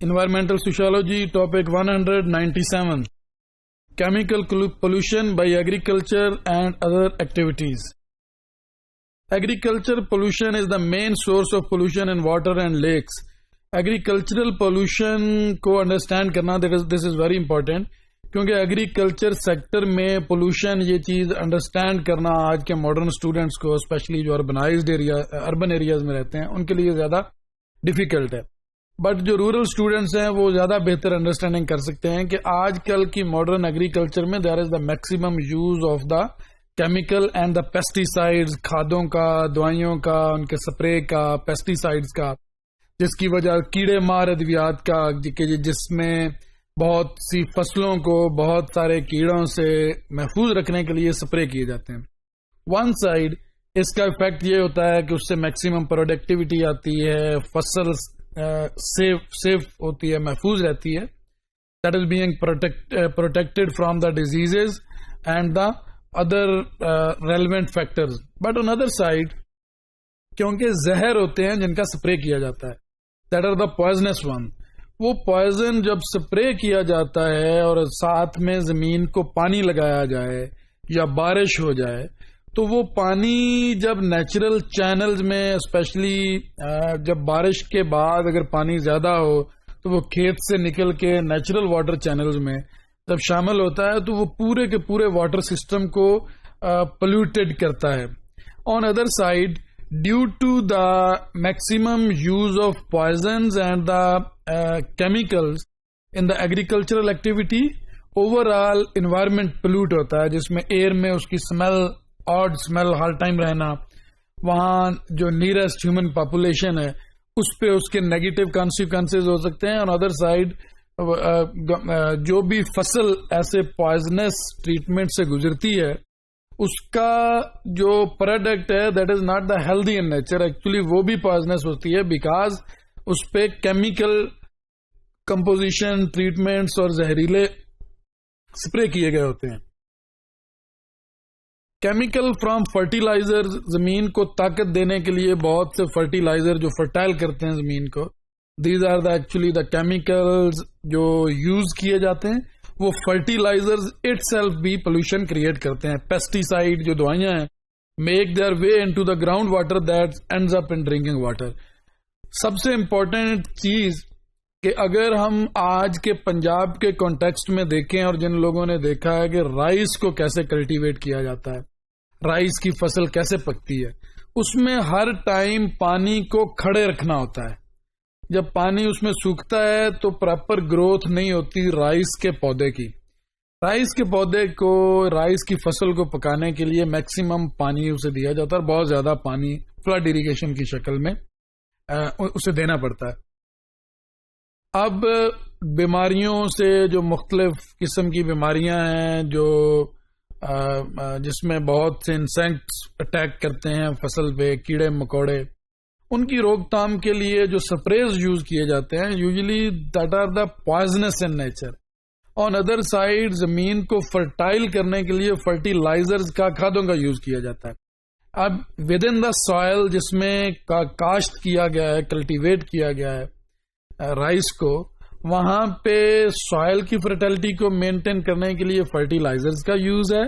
Environmental Sociology, topic 197. Chemical pollution by agriculture and other activities. Agriculture pollution is the main source of pollution in water and lakes. Agricultural pollution کو understand کرنا this is very important کیونکہ agriculture sector میں pollution یہ چیز understand کرنا آج کے modern students کو اسپیشلی جو اربن ایریاز میں رہتے ہیں ان کے لیے زیادہ ڈیفیکلٹ ہے. بٹ جو رورل اسٹوڈنٹس ہیں وہ زیادہ بہتر انڈرسٹینڈنگ کر سکتے ہیں کہ آج کل کی ماڈرن ایگریکلچر میں there is the maximum use of the chemical and the pesticides, کھادوں کا، دوائیوں کا، ان کے سپرے کا، پیسٹیسائڈز کا، جس کی وجہ کیڑے مار ادویات کا جس میں بہت سی فصلوں کو بہت سارے کیڑوں سے محفوظ رکھنے کے لیے سپرے کیے جاتے ہیں. ون سائڈ اس کا افیکٹ یہ ہوتا ہے کہ اس سے میکسیمم پروڈکٹیوٹی آتی ہے، فصل سیف ہوتی ہے، محفوظ رہتی ہے. That is being protected from the diseases and the other relevant factors. But on other side کیونکہ زہر ہوتے ہیں جن کا سپرے کیا جاتا ہے، that are the poisons one. وہ پوائزن جب سپرے کیا جاتا ہے اور ساتھ میں زمین کو پانی لگایا جائے یا بارش ہو جائے تو وہ پانی جب نیچرل چینلز میں اسپیشلی جب بارش کے بعد اگر پانی زیادہ ہو تو وہ کھیت سے نکل کے نیچرل واٹر چینلز میں جب شامل ہوتا ہے تو وہ پورے کے پورے واٹر سسٹم کو پلیوٹیڈ کرتا ہے. On other side due to the maximum use of poisons and the chemicals in the agricultural activity, overall environment pollute ہوتا ہے جس میں ایئر میں اس کی آڈ اسمیل ہر ٹائم رہنا، وہاں جو نیئرسٹ ہیومن پاپولیشن ہے اس پہ اس کے نیگیٹو کانسیکوینسز ہو سکتے ہیں. اور ادر سائڈ جو بھی فصل ایسے پوائزنس ٹریٹمنٹ سے گزرتی ہے اس کا جو پروڈکٹ ہے that is not the healthy in nature, actually وہ بھی پوائزنس ہوتی ہے بیکاز اس پہ کیمیکل کمپوزیشن ٹریٹمنٹس اور زہریلے سپرے کیے گئے ہوتے ہیں. کیمیکل فرام فرٹیلائزر، زمین کو طاقت دینے کے لیے بہت سے فرٹیلائزر جو فرٹائل کرتے ہیں زمین کو، these are the actually the chemicals جو یوز کیے جاتے ہیں. وہ فرٹیلائزر اٹ سیلف بھی پولوشن کریٹ کرتے ہیں. پیسٹیسائڈ جو دوائیاں ہیں make their way into the ground water that ends up in drinking water. سب سے امپورٹنٹ چیز کہ اگر ہم آج کے پنجاب کے کانٹیکسٹ میں دیکھیں اور جن لوگوں نے دیکھا ہے کہ رائس کو کیسے کلٹیویٹ کیا جاتا ہے، رائس کی فصل کیسے پکتی ہے، اس میں ہر ٹائم پانی کو کھڑے رکھنا ہوتا ہے. جب پانی اس میں سوکھتا ہے تو پراپر گروتھ نہیں ہوتی رائس کے پودے کی. رائس کے پودے کو، رائس کی فصل کو پکانے کے لیے میکسیمم پانی اسے دیا جاتا ہے، اور بہت زیادہ پانی فلڈ اریگیشن کی شکل میں اسے دینا پڑتا ہے. اب بیماریوں سے جو مختلف قسم کی بیماریاں ہیں جو جس میں بہت سے انسیکٹس اٹیک کرتے ہیں فصل پہ، کیڑے مکوڑے، ان کی روک تھام کے لیے جو سپریز یوز کیے جاتے ہیں usually that are the poisons in nature. On other side زمین کو فرٹائل کرنے کے لیے فرٹیلائزرز کا، کھادوں کا یوز کیا جاتا ہے. اب ود ان دا سوائل جس میں کاشت کیا گیا ہے، کلٹیویٹ کیا گیا ہے رائس کو، وہاں پہ سوائل کی فرٹیلٹی کو مینٹین کرنے کے لیے فرٹیلائزرز کا یوز ہے.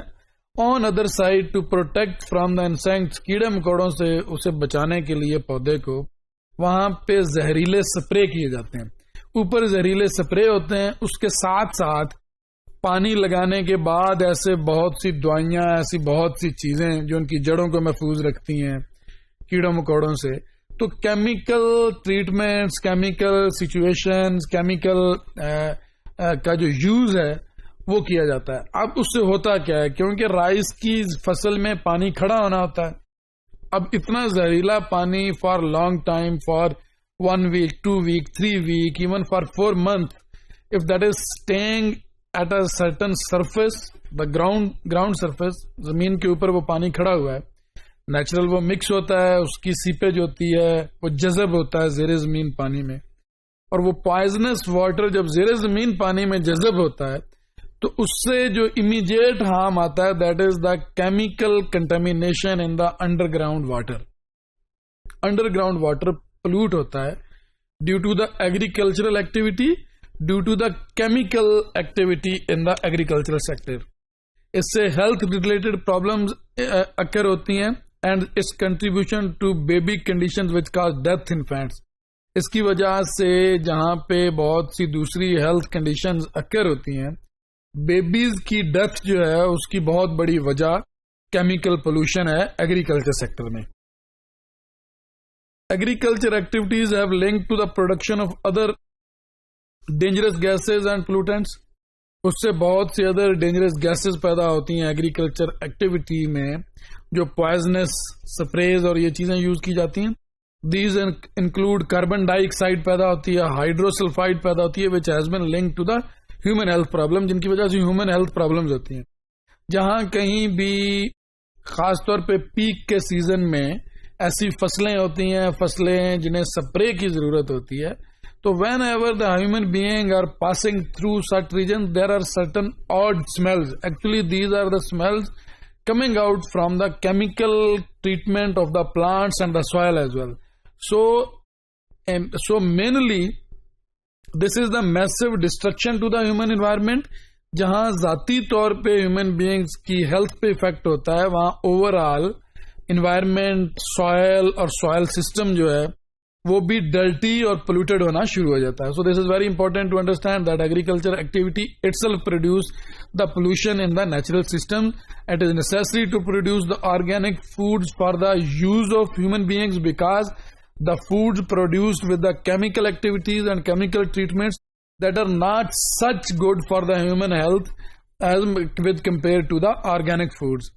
On other side to protect from the insects, کیڑے مکوڑوں سے اسے بچانے کے لیے پودے کو وہاں پہ زہریلے سپرے کیے جاتے ہیں. اوپر زہریلے سپرے ہوتے ہیں، اس کے ساتھ ساتھ پانی لگانے کے بعد ایسے بہت سی دوائیاں، ایسی بہت سی چیزیں جو ان کی جڑوں کو محفوظ رکھتی ہیں کیڑوں مکوڑوں سے. تو chemical treatments, chemical situations, chemical کا جو یوز ہے وہ کیا جاتا ہے. اب اس سے ہوتا کیا ہے، کیونکہ رائس کی فصل میں پانی کھڑا ہونا ہوتا ہے. اب اتنا زہریلا پانی for long time, for 1 week 2 week 3 week even for 4 months, if that is staying at a certain surface, the ground surface، زمین کے اوپر وہ پانی کھڑا ہوا ہے، نیچرل وہ مکس ہوتا ہے، اس کی سیپیج ہوتی ہے، وہ جذب ہوتا ہے زیر زمین پانی میں. اور وہ پوائزنس واٹر جب زیر زمین پانی میں جذب ہوتا ہے تو اس سے جو امیڈیٹ ہارم آتا ہے that is the chemical contamination in the underground water. Underground water pollute ہوتا ہے due to the agricultural activity, due to the chemical activity in the agricultural sector. اس سے ہیلتھ ریلیٹڈ پرابلمز اکر ہوتی ہیں, and its contribution to baby condition which cause death in foetus. اس کی وجہ سے جہاں پہ بہت سی دوسری ہیلتھ کنڈیشنز اکر ہوتی ہیں, بیبیز کی ڈیتھ جو ہے اس کی بہت بڑی وجہ کیمیکل پولوشن ہے ایگریکلچر سیکٹر میں. Agriculture activities have link to the production of other dangerous gases and pollutants. اس سے بہت سی ادر ڈینجرس گیسز پیدا ہوتی ہیں ایگریکلچر ایکٹیویٹی میں, جو پوائزنس سپریز اور یہ چیزیں یوز کی جاتی ہیں. These include carbon dioxide پیدا ہوتی ہے, ہائیڈروسلفائڈ پیدا ہوتی ہے, which has been link to the human health problem, جن کی وجہ سے ہیومن ہیلتھ پرابلمز ہوتی ہیں. جہاں کہیں بھی خاص طور پہ پیک کے سیزن میں ایسی فصلیں ہوتی ہیں, فصلیں جنہیں سپرے کی ضرورت ہوتی ہے, تو whenever the human being are passing through سٹ region there are certain odd smells. Actually these are the smells coming out from the chemical treatment of the plants and the soil as well. So mainly this is the massive destruction to the human environment. جہاں ذاتی طور پہ human beings کی health پہ effect ہوتا ہے, وہاں over all environment, soil اور سوائل سسٹم جو ہے وہ بھی ڈرٹی اور پولوٹیڈ ہونا شروع ہو جاتا ہے. So this is very important to understand that agriculture activity itself produce the pollution in the natural system. It is necessary to produce the organic foods for the use of human beings, because the foods produced with the chemical activities and chemical treatments that are not such good for the human health as with compared to the organic foods.